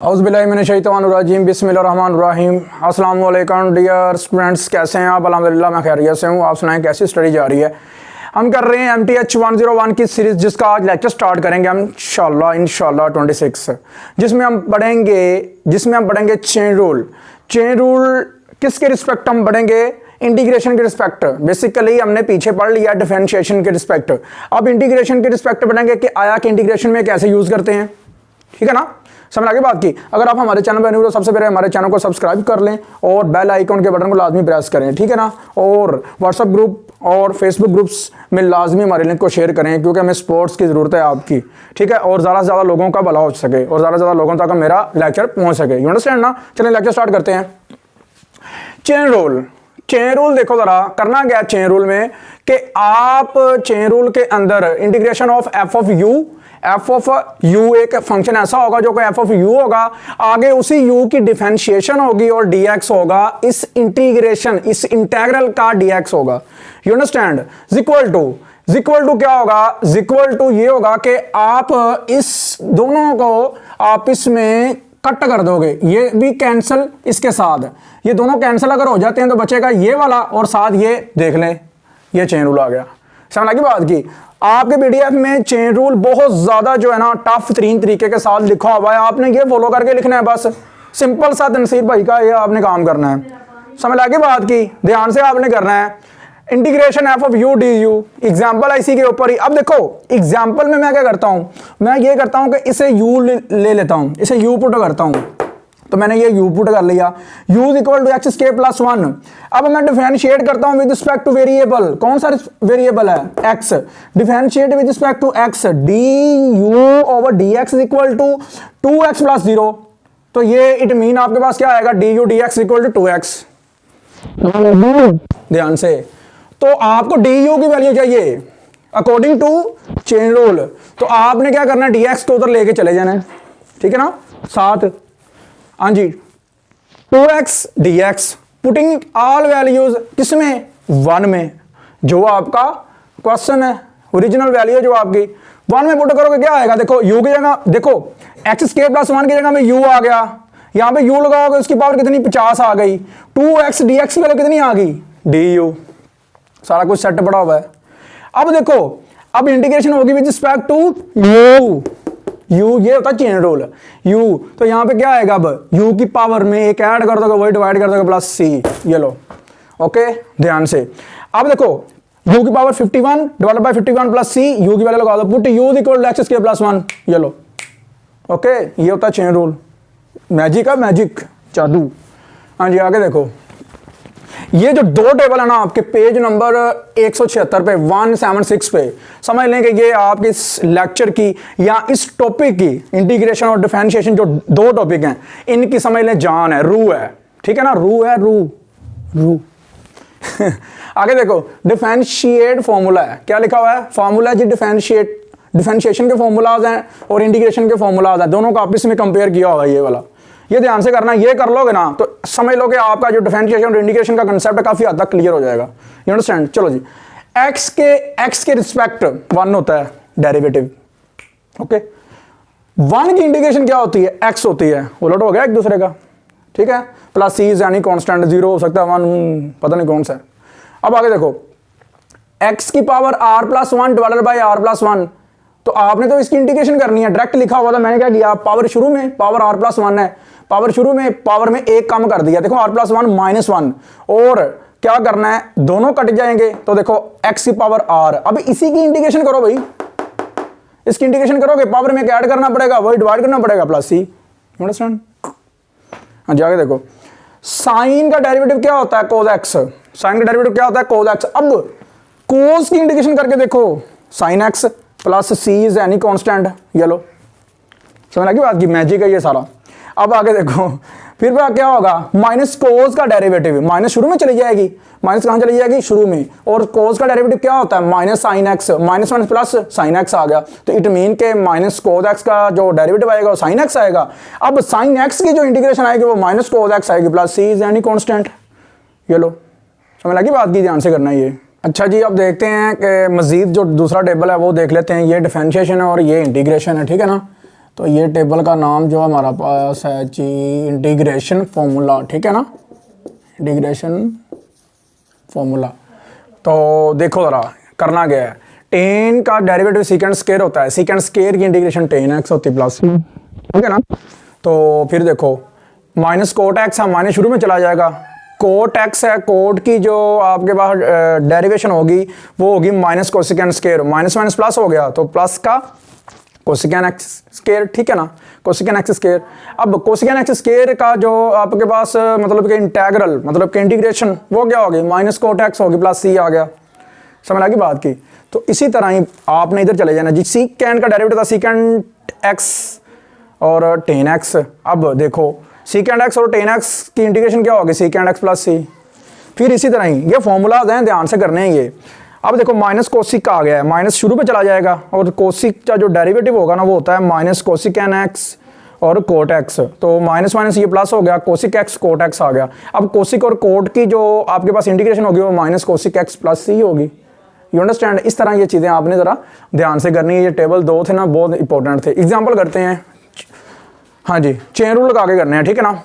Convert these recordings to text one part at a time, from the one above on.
औज़ुबिल्लाहिमिनश्शैतानिर्रजीम बिस्मिल्लाहिर्रहमानिर्रहीम। अस्सलाम वालेकुम डियर स्टूडेंट्स, कैसे हैं आप? अल्हम्दुलिल्लाह मैं खैरियत से हूँ। आप सुनाएं कैसी स्टडी जा रही है? हम कर रहे हैं MTH101 की सीरीज़, जिसका आज लेक्चर स्टार्ट करेंगे हम इंशाल्लाह 26, जिसमें हम पढ़ेंगे चेन रूल। चेन रूल किसके रिस्पेक्ट हम पढ़ेंगे? इंटीग्रेशन के रिस्पेक्ट। बेसिकली हमने पीछे पढ़ लिया डिफरेंशिएशन के रिस्पेक्ट, अब इंटीग्रेशन के रिस्पेक्ट पढ़ेंगे कि आया कि इंटीग्रेशन में कैसे यूज़ करते हैं। ठीक है ना, समझ आगे बात की। अगर आप हमारे चैनल पर न्यू हो तो सबसे पहले हमारे चैनल को सब्सक्राइब कर लें और बेल आइकन के बटन को लाजमी प्रेस करें। ठीक है ना, और व्हाट्सएप ग्रुप और फेसबुक ग्रुप्स में लाजमी हमारे लिंक को शेयर करें, क्योंकि हमें सपोर्ट्स की ज़रूरत है आपकी। ठीक है, और ज़्यादा से ज़्यादा लोगों का भला हो सके और ज़्यादा से ज़्यादा लोगों तक मेरा लेक्चर पहुँच सके। यू अंडरस्टैंड ना? चलिए लेक्चर स्टार्ट करते हैं। Chain rule. चेन रूल देखो ज़रा, करना क्या चेन रूल में कि आप चेन रूल के अंदर integration of F of you एक फंक्शन ऐसा होगा जो कि एफ ऑफ यू होगा, आगे उसी यू की डिफरेंशिएशन होगी और dx होगा, इस इंटीग्रल का dx होगा। You understand? इक्वल टू क्या होगा? इक्वल टू ये होगा कि आप इस दोनों को आपस में कट कर दोगे, ये भी कैंसिल इसके साथ, ये दोनों कैंसिल अगर हो जाते हैं तो बचेगा ये वाला और साथ ये देख लें, ये चेन रूल आ गया। समझ लगी बात की? आपके पीडीएफ में चेन रूल बहुत ज्यादा जो है ना टफ तरीन तरीके के साथ लिखा हुआ है, आपने ये फॉलो करके लिखना है। बस सिंपल सा तनसीर भाई का ये आपने काम करना है। समझ लगी बात की? ध्यान से आपने करना है। Integration F of U D you, example इसी के ऊपर ही। अब देखो एग्जाम्पल में मैं क्या करता हूं, मैं ये करता हूं कि इसे यू ले लेता हूं, इसे यू पुट करता हूं, तो मैंने ये u पुट कर लिया, u equal to x square plus 1। अब मैं डिफरेंशिएट करता हूं विद रिस्पेक्ट टू वेरिएबल। कौन सा वेरिएबल है? x। Differentiate with respect to x, du over dx equal to 2x plus 0। तो ये इट मीन आपके पास क्या आएगा? du dx equal to 2x। ध्यान से, तो आपको du की वैल्यू चाहिए अकॉर्डिंग टू चेन रूल, तो आपने क्या करना है? dx को उधर लेके चले जाना है। ठीक है ना, साथ हाँ जी 2x dx, putting all values किसमें? 1 में, जो आपका क्वेश्चन है, ओरिजिनल वैल्यू जो आपकी 1 में पुट करोगे क्या आएगा? देखो u की जगह, देखो एक्स स्क्वायर प्लस 1 की जगह में u आ गया, यहां पे u लगाओगे उसकी पावर कितनी? 50 आ गई। 2x dx की वैल्यू कितनी आ गई? du। सारा कुछ सेट पड़ा हुआ है। अब देखो, अब इंटीग्रेशन होगी विद रिस्पेक्ट टू u, ये होता है चेन रूल u। तो यहां पे क्या आएगा? अब u की पावर में एक ऐड कर दोगे, वही डिवाइड कर दोगे प्लस c, ये लो। ओके, ध्यान से। अब देखो u की power 51 divided by 51 plus c, u की वैल्यू लगा दो, put u equal to x square plus 1, ये लो। ओके, ये होता है चेन रूल। मैजिक है, मैजिक, जादू। हाँ जी, आगे देखो, ये जो दो टेबल है ना आपके पेज नंबर 176 पे, 176 पे, समझ लें कि ये आपके इस लेक्चर की या इस टॉपिक की इंटीग्रेशन और डिफरेंशिएशन जो दो टॉपिक हैं, इनकी समझ लें जान है, रूह है। ठीक है ना, रूह है, रूह आगे देखो, डिफरेंशिएट फॉर्मूला है, क्या लिखा हुआ है? फॉर्मूला जी डिफरेंशिएशन के फॉर्मूलाज हैं और इंटीग्रेशन के फॉर्मूलाज हैं, दोनों को आपस में कंपेयर किया हुआ है ये वाला। ये ध्यान से करना, ये कर लोगे ना तो समझ लो कि आपका जो डिफरेंशिएशन और इंटीग्रेशन का कांसेप्ट है काफी हद तक क्लियर हो जाएगा। You understand? चलो जी, x के रिस्पेक्ट 1 होता है डेरिवेटिव। ओके, 1 की इंटीग्रेशन क्या होती है? x होती है, उलट हो गया एक दूसरे का। ठीक है, प्लस c यानी कांस्टेंट, 0 हो सकता है, 1 पता नहीं कौन सा है। अब आगे देखो, x की power r plus 1 divided by r plus 1, तो आपने तो इसकी इंटीग्रेशन करनी है। डायरेक्ट लिखा हुआ था, मैंने क्या किया? पावर शुरू में पावर r प्लस 1 है, पावर शुरू में पावर में एक कम कर दिया। देखो r प्लस 1 माइनस 1, और क्या करना है? दोनों कट जाएंगे, तो देखो x की पावर r। अब इसी की इंटीग्रेशन करो भाई, इसकी इंटीग्रेशन करोगे, पावर में क्या ऐड करना पड़ेगा? वही डिवाइड करना पड़ेगा प्लस c। अंडरस्टैंड? हाँ जी, आगे देखो, साइन का डेरिवेटिव क्या होता है? cos x। साइन का डेरिवेटिव क्या होता है? cos x। अब cos की इंटीग्रेशन करके देखो, sin x plus c is any constant, ये लो। समझ लगी बात की? मैजिक है ये सारा। अब आगे देखो, फिर क्या होगा? माइनस कोस का डेरिवेटिव, माइनस शुरू में चली जाएगी, माइनस कहां चली जाएगी? शुरू में। और कोस का डेरिवेटिव क्या होता है? Minus sine x, minus 1 plus sine x आ गया, तो इट मीन के माइनस कोस एक्स का जो डेरिवेटिव आएगा वो साइन एक्स आएगा। अब साइन एक्स की जो इंटीग्रेशन आएगी वो माइनस कोस एक्स आएगी plus c is any constant, ये लो। समझ लगी बात की? ध्यान से करना है ये। अच्छा जी, अब देखते हैं कि मजीद जो दूसरा टेबल है वो देख लेते हैं। ये डिफरेंशिएशन है और ये इंटीग्रेशन है। ठीक है ना, तो ये टेबल का नाम जो हमारा पास है जी इंटीग्रेशन फॉर्मूला, ठीक है ना, इंटीग्रेशन फॉर्मूला। तो देखो ज़रा करना क्या है, टेन का डेरिवेटिव सीकेंड स्क्वायर होता है, सीकेंड स्क्वायर की इंटीग्रेशन टेन एक्स होती है प्लस, ठीक है ना। तो फिर देखो माइनस कोट एक्स, हम माइनस शुरू में चला जाएगा, कोट एक्स है, कोट की जो आपके पास डेरिवेशन होगी वो होगी minus cosecant square, minus minus plus हो गया तो प्लस का कोसिकेंड एक्स स्क्वायर, ठीक है ना, कोसिकेंड एक्स स्क्वायर। अब कोसिकेंड एक्स स्क्वायर का जो आपके पास मतलब कि इंटेग्रल मतलब कि इंटीग्रेशन वो क्या होगी, माइनस कोट एक्स होगी प्लस सी आ गया, समझ लगी बात की। तो इसी तरह ही आपने इधर चले जाना जी, सीकेंड का डेरिवेटिव था सीकेंड एक्स और टेन एक्स। अब देखो सीकेंड एक्स और टेन एक्स की इंटीग्रेशन क्या होगी, सीकेंड एक्स प्लस सी। फिर इसी तरह ही ये फॉर्मूलाज हैं, ध्यान से करने हैं ये। अब देखो माइनस कोसिक का आ गया है, माइनस शुरू पे चला जाएगा और कोसिक का जो डेरिवेटिव होगा ना वो होता है माइनस कोसिकेन एक्स और कोट एक्स। तो माइनस माइनस ये प्लस हो गया, कोसिक एक्स कोट एक्स आ गया। अब कोसिक और कोट की जो आपके पास इंटीग्रेशन होगी वो माइनस कोसिक एक्स प्लस सी होगी। यू अंडरस्टैंड, इस तरह ये चीज़ें आपने ज़रा ध्यान से करनी है। ये टेबल दो थे ना, बहुत इंपॉर्टेंट थे। एग्जाम्पल करते हैं, हाँ जी, चेन रूल लगा के करने हैं, ठीक है ना।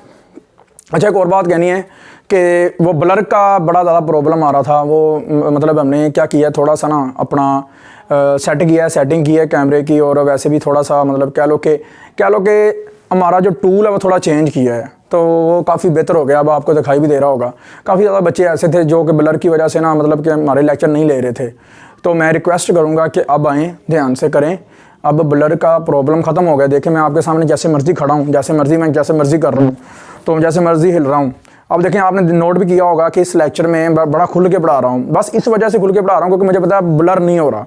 अच्छा एक और बात कहनी है कि वो ब्लर का बड़ा ज़्यादा प्रॉब्लम आ रहा था, वो मतलब हमने क्या किया, थोड़ा सा ना अपना सेट किया है, सेटिंग की है कैमरे की, और वैसे भी थोड़ा सा मतलब कह लो कि हमारा जो टूल है वो थोड़ा चेंज किया है, तो वो काफ़ी बेहतर हो गया। अब आपको दिखाई भी दे रहा होगा, काफ़ी ज़्यादा बच्चे ऐसे थे जो कि ब्लर की वजह से ना मतलब कि हमारे लेक्चर नहीं ले रहे थे। तो मैं रिक्वेस्ट करूँगा कि अब आएँ, ध्यान से करें। अब ब्लर का प्रॉब्लम ख़त्म हो गया। देखिए मैं आपके सामने जैसे मर्ज़ी खड़ा हूँ, जैसे मर्ज़ी कर रहा हूँ, तो जैसे मर्ज़ी हिल रहा हूँ। अब देखें, आपने नोट भी किया होगा कि इस लेक्चर में बड़ा खुल के पढ़ा रहा हूँ, बस इस वजह से खुल के पढ़ा रहा हूँ क्योंकि मुझे पता है ब्लर नहीं हो रहा।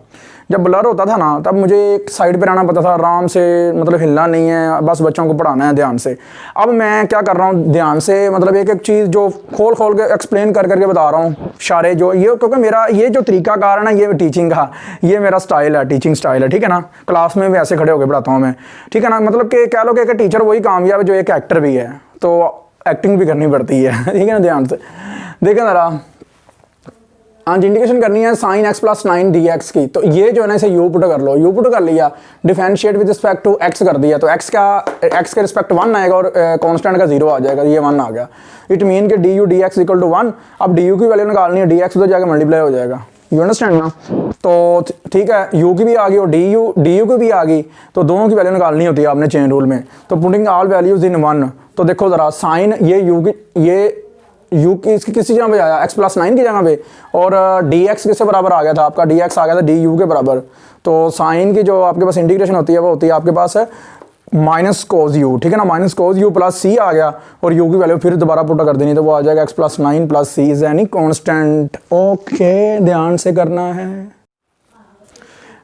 जब ब्लर होता था ना तब मुझे एक साइड पे रहना पड़ता था, आराम से मतलब हिलना नहीं है, बस बच्चों को पढ़ाना है ध्यान से। अब मैं क्या कर रहा हूँ, ध्यान से मतलब एक एक चीज़ जो खोल के एक्सप्लेन करके बता रहा हूँ इशारे जो ये, क्योंकि मेरा ये जो तरीकाकार है ना, ये टीचिंग का, ये मेरा स्टाइल है, टीचिंग स्टाइल है, ठीक है ना। क्लास में भी ऐसे खड़े होकर पढ़ाता हूँ मैं, ठीक है ना। मतलब कि कह लो कि एक टीचर वही कामयाब है जो एक एक्टर भी है, तो एक्टिंग भी करनी पड़ती है, ठीक है ना। ध्यान से देखें ज़रा, हाँ जी, इंडिकेशन करनी है sine x plus 9 D x की। तो ये जो है ना, इसे यू पुट कर लो, यू पुट कर लिया, differentiate with respect to x कर दिया, तो एक्स के रिस्पेक्ट 1 आएगा और कांस्टेंट का 0 आ जाएगा, ये 1 आ गया। इट मीन कि d u d x equal to 1। अब डी यू की वैल्यू निकालनी है, डी एक्स उधर जाकर मल्टीप्लाई हो जाएगा, यू अंडरस्टैंड ना। तो ठीक है, यू की भी आ गई और डी यू की भी आ गई, तो दोनों की वैल्यू निकालनी होती है आपने चेन रूल में। तो पुटिंग ऑल वैल्यूज इन 1, तो देखो ज़रा साइन ये यू की इसकी किसी जगह पे आया, एक्स प्लस 9 की जगह पे, और डी एक्स किसके बराबर आ गया था, आपका डी एक्स आ गया था डी यू के बराबर। तो साइन की जो आपके पास इंटीग्रेशन होती है वो होती है आपके पास है माइनस कोज यू, ठीक है ना, माइनस कोज यू प्लस सी आ गया, और यू की वैल्यू फिर दोबारा पुट कर देनी, तो वो आ जाएगा x plus 9 plus c is any constant. Okay, ध्यान से करना है।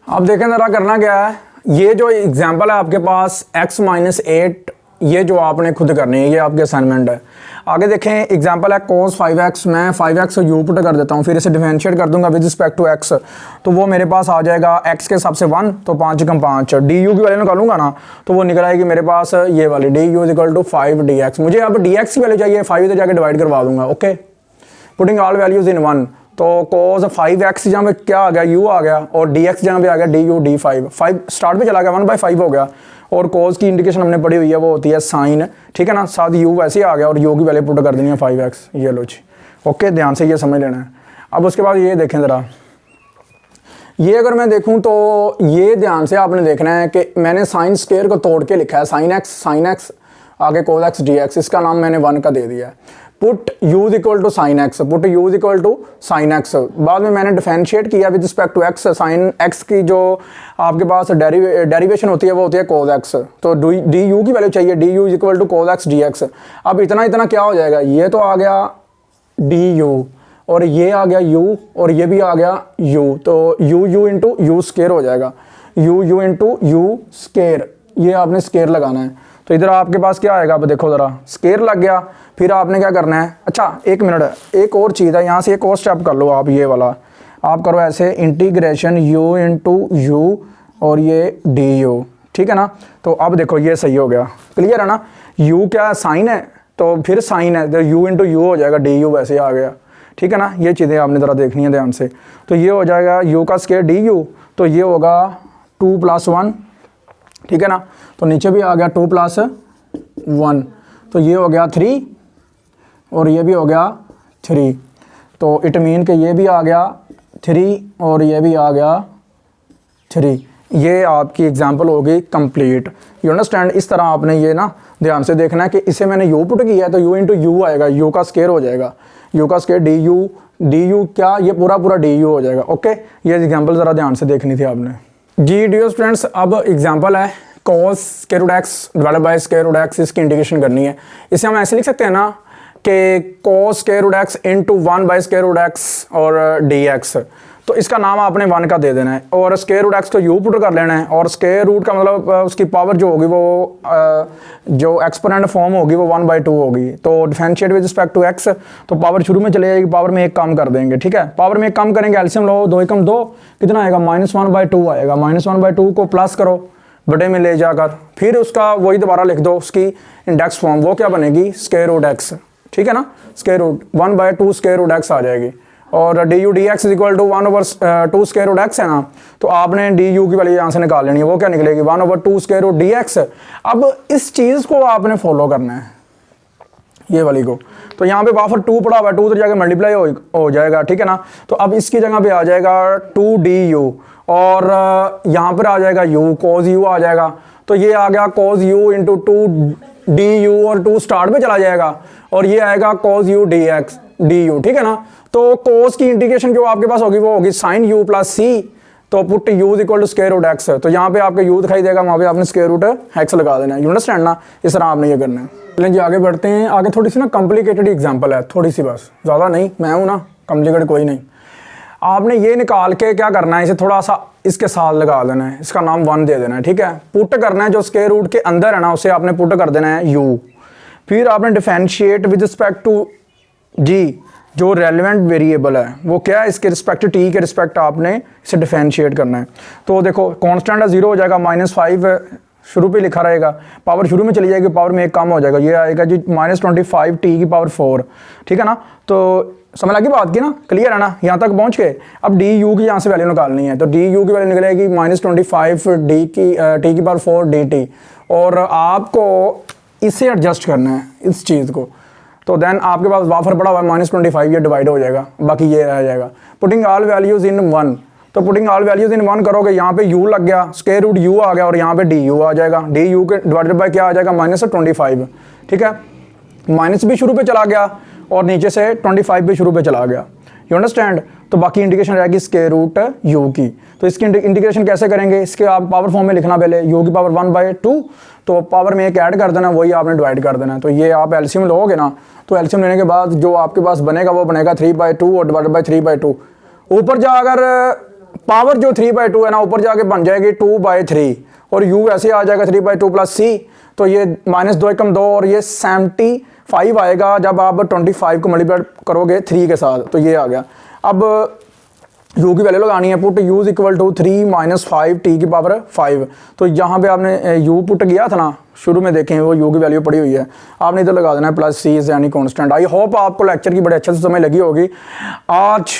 अब देखें ज़रा करना क्या है, ये जो एग्जाम्पल है आपके पास x माइनस 8, ये जो आपने खुद करनी है, ये आपके असाइनमेंट है। आगे देखें एग्जांपल है cos 5x, मैं 5x यू पुट कर देता हूँ, फिर इसे डिफरेंशिएट कर दूंगा विद रिस्पेक्ट टू x, तो वो मेरे पास आ जाएगा x के हिसाब से 1, तो 5 कम 5, डी यू की वैल्यू निकालूंगा ना तो वो निकल आएगी मेरे पास ये वाली d u equal to 5 d x. मुझे अब डी एक्स की वैल्यू चाहिए, 5 इधर जाके डिवाइड करवा दूंगा। Okay, putting all values in 1, तो cos 5x जहाँ पे क्या आ गया, u आ गया, और dx जहाँ पे आ गया डी यू डी 5 स्टार्ट पे चला गया, 1/5 हो गया, और cos की इंडिकेशन हमने पढ़ी हुई है वो होती है साइन, ठीक है ना। साथ u वैसे ही आ गया और u की वैल्यू पुट कर देनी है 5x, ये लो जी। ओके, ध्यान से ये समझ लेना है। अब उसके बाद ये देखें ज़रा, ये अगर मैं देखूं तो ये ध्यान से आपने देखना है कि मैंने साइन स्क्वायर को तोड़ के लिखा है, साइन एक्स आगे cos x dx, इसका नाम मैंने 1 का दे दिया है। Put u equal to sine x, put u equal to sine x, बाद में मैंने डिफरेंशिएट किया with respect to x, sine x की जो आपके पास डेरिवेशन होती है वो होती है cos x, तो डी यू की वैल्यू चाहिए, d u equal to cos x dx। अब इतना क्या हो जाएगा, ये तो आ गया डी यू, और ये आ गया u, और ये भी आ गया u, तो u इंटू यू स्केयर हो जाएगा, u इंटू यू स्केयर, ये आपने स्केयर लगाना है। तो इधर आपके पास क्या आएगा, अब देखो ज़रा, स्केयर लग गया, फिर आपने क्या करना है, अच्छा एक मिनट, एक और चीज़ है, यहाँ से एक और स्टेप कर लो आप, ये वाला आप करो ऐसे, इंटीग्रेशन u इंटू यू और ये डी यू, ठीक है ना। तो अब देखो ये सही हो गया, क्लियर है ना। u क्या साइन है, तो फिर साइन है, तो u इंटू यू हो जाएगा, डी यू वैसे आ गया, ठीक है ना। ये चीज़ें आपने ज़रा देखनी है ध्यान से। तो ये हो जाएगा u का स्केयर डी यू, तो ये होगा 2 + 1, ठीक है ना। तो नीचे भी आ गया 2 + 1, तो ये हो गया 3 और ये भी हो गया 3, तो इट मीन कि ये भी आ गया 3 और ये भी आ गया 3। ये आपकी एग्जांपल होगी कंप्लीट। You understand. इस तरह आपने ये ना ध्यान से देखना है कि इसे मैंने यू पुट किया है तो यू इंटू यू आएगा, यू का स्केयर हो जाएगा, यू का स्केयर डी यू क्या, ये पूरा डी यू हो जाएगा। ओके, ये एग्जांपल ज़रा ध्यान से देखनी थी आपने जी। डियर स्टूडेंट्स, अब एग्जांपल है cos square root x divided by square root x, इसकी इंटीग्रेशन करनी है। इसे हम ऐसे लिख सकते हैं ना कि cos square root x into 1 by square root x और dx, तो इसका नाम आपने 1 का दे देना है और स्क्वायर रूट एक्स को यू पुट कर लेना है और स्क्वायर रूट का मतलब उसकी पावर जो होगी वो जो एक्सपोनेंट फॉर्म होगी वो 1/2 होगी। तो differentiate with respect to x, तो पावर शुरू में चले जाएगी, पावर में एक कम कर देंगे। ठीक है, पावर में एक कम करेंगे, एलसीएम लो, 2 × 2 कितना आएगा, -1/2 आएगा। -1/2 को प्लस करो बटे में ले जाकर, फिर उसका वही दोबारा लिख दो उसकी इंडेक्स फॉर्म, वो क्या बनेगी, स्क्वायर रूट एक्स। ठीक है ना, square root 1/2 square root x आ जाएगी और d u d x is equal to 1/2 square root x है ना, तो आपने डी यू की वैल्यू यहाँ से निकाल लेनी है, वो क्या निकलेगी 1/2 स्क्वायर रूट डी एक्स। अब इस चीज़ को आपने फॉलो करना है, ये वाली को। तो यहाँ पे बाफर 2 पड़ा हुआ है, 2 तो जाके मल्टीप्लाई हो जाएगा। ठीक है ना, तो अब इसकी जगह पे आ जाएगा 2du और यहाँ पर आ जाएगा u, cos u आ जाएगा, तो ये आ गया cos u इंटू 2du और 2 स्टार्ट पे चला जाएगा और ये आएगा cos u dx du। ठीक है ना, तो cos की इंटीग्रेशन जो आपके पास होगी वो होगी sin u प्लस c, तो put u equal to square root x, तो यहाँ पे आपका u दिखाई देगा, वहाँ पे आपने स्क्वायर रूट एक्स लगा देना है। यू अंडरस्टैंड ना, इस तरह आपने ये करना है। चलिए जी आगे बढ़ते हैं। आगे थोड़ी सी ना कॉम्प्लिकेटेड एग्जांपल है, थोड़ी सी बस, ज़्यादा नहीं, मैं हूँ ना, कॉम्प्लिकेटेड कोई नहीं। आपने ये निकाल के क्या करना है, इसे थोड़ा सा इसके साथ लगा देना है, इसका नाम 1 दे देना है। ठीक है, पुट करना है, जो स्क्वायर रूट के अंदर है ना उसे आपने पुट कर देना है u, फिर आपने differentiate with respect to g, जो रेलिवेंट वेरिएबल है वो क्या है, इसके रिस्पेक्ट t के रिस्पेक्ट आपने इसे डिफरेंशिएट करना है। तो देखो कांस्टेंट 0 हो जाएगा, -5 शुरू पे लिखा रहेगा, पावर शुरू में चली जाएगी, पावर में एक कम हो जाएगा, ये आएगा जी -25t⁴। ठीक है ना, तो समझ लगी बात की ना, क्लियर है ना, यहाँ तक पहुँच गए। अब डी यू की यहाँ से वैल्यू निकालनी है, तो डी यू की वैल्यू निकलेगी -25t⁴ dt और आपको इसे एडजस्ट करना है इस चीज़ को। तो देन आपके पास वाफर पड़ा हुआ है -25, ये डिवाइड हो जाएगा, बाकी ये रह जाएगा। पुटिंग ऑल वैल्यूज़ इन 1, तो पुटिंग ऑल वैल्यूज़ इन 1 करोगे, यहाँ पे u लग गया, स्क्वायर रूट u आ गया और यहाँ पे डी यू आ जाएगा, डी यू के डिवाइडेड बाय क्या आ जाएगा, -25। ठीक है, माइनस भी शुरू पे चला गया और नीचे से 25 भी शुरू पे चला गया। You understand. तो बाकी इंटीग्रेशन रहेगी स्क्वायर रूट u की। तो इसकी इंटीग्रेशन कैसे करेंगे, इसके आप पावर फॉर्म में लिखना, पहले u की पावर 1/2, तो पावर में एक ऐड कर देना, वही आपने डिवाइड कर देना। तो ये आप एलसीएम लोगे ना, तो एलसीएम लेने के बाद जो आपके पास बनेगा वो बनेगा 3/2 और डिवाइडेड बाय 3/2। ऊपर जाकर पावर जो 3/2 है ना, ऊपर जाके बन जाएगी 2/3 और u ऐसे आ जाएगा 3/2 प्लस c, तो ये -2 × 2 और ये 75 आएगा जब आप 25 को मल्टीप्लाई करोगे 3 के साथ, तो ये आ गया। अब u की वैल्यू लगानी है, put u equal to 3 - 5t⁵। तो यहाँ पे आपने u पुट किया था ना शुरू में, देखें वो u की वैल्यू पड़ी हुई है, आपने इधर लगा देना है प्लस c यानी कांस्टेंट। आई होप आपको लेक्चर की बड़े अच्छे से समझ लगी होगी। आज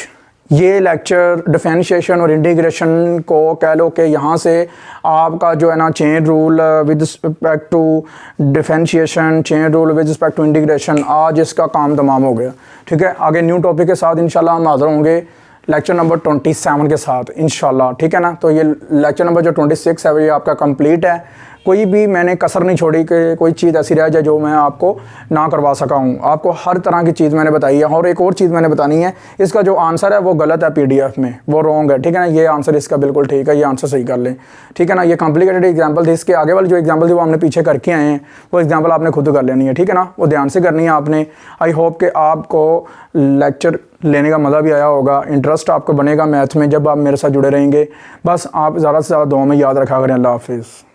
ये लेक्चर डिफरेंशिएशन और इंटीग्रेशन को कह लो कि यहाँ से आपका जो है ना chain rule with respect to differentiation, chain rule with respect to integration, आज इसका काम तमाम हो गया। ठीक है, आगे न्यू टॉपिक के साथ इंशाल्लाह हम हाज़िर होंगे लेक्चर नंबर 27 के साथ इंशाल्लाह। ठीक है ना, तो ये लेक्चर नंबर जो 26 है वो ये आपका कंप्लीट है। कोई भी मैंने कसर नहीं छोड़ी कि कोई चीज़ ऐसी रह जाए जो मैं आपको ना करवा सका हूँ। आपको हर तरह की चीज़ मैंने बताई है। और एक और चीज़ मैंने बतानी है, इसका जो आंसर है वो गलत है पीडीएफ में, वो रॉन्ग है। ठीक है ना, ये आंसर इसका बिल्कुल ठीक है, ये आंसर सही कर लें। ठीक है ना, ये कॉम्प्लिकेटेड एग्जाम्पल थी, इसके आगे वाली जो एग्जाम्पल थी वो हमने पीछे करके आए हैं, वो एग्जाम्पल आपने खुद कर लेनी है। ठीक है ना, वो ध्यान से करनी है आपने। आई होप कि आपको लेक्चर लेने का मज़ा भी आया होगा, इंटरेस्ट आपको बनेगा मैथ में जब आप मेरे साथ जुड़े रहेंगे। बस आप ज़्यादा से ज़्यादा दुआ में याद रखा करें। अल्लाह हाफिज़।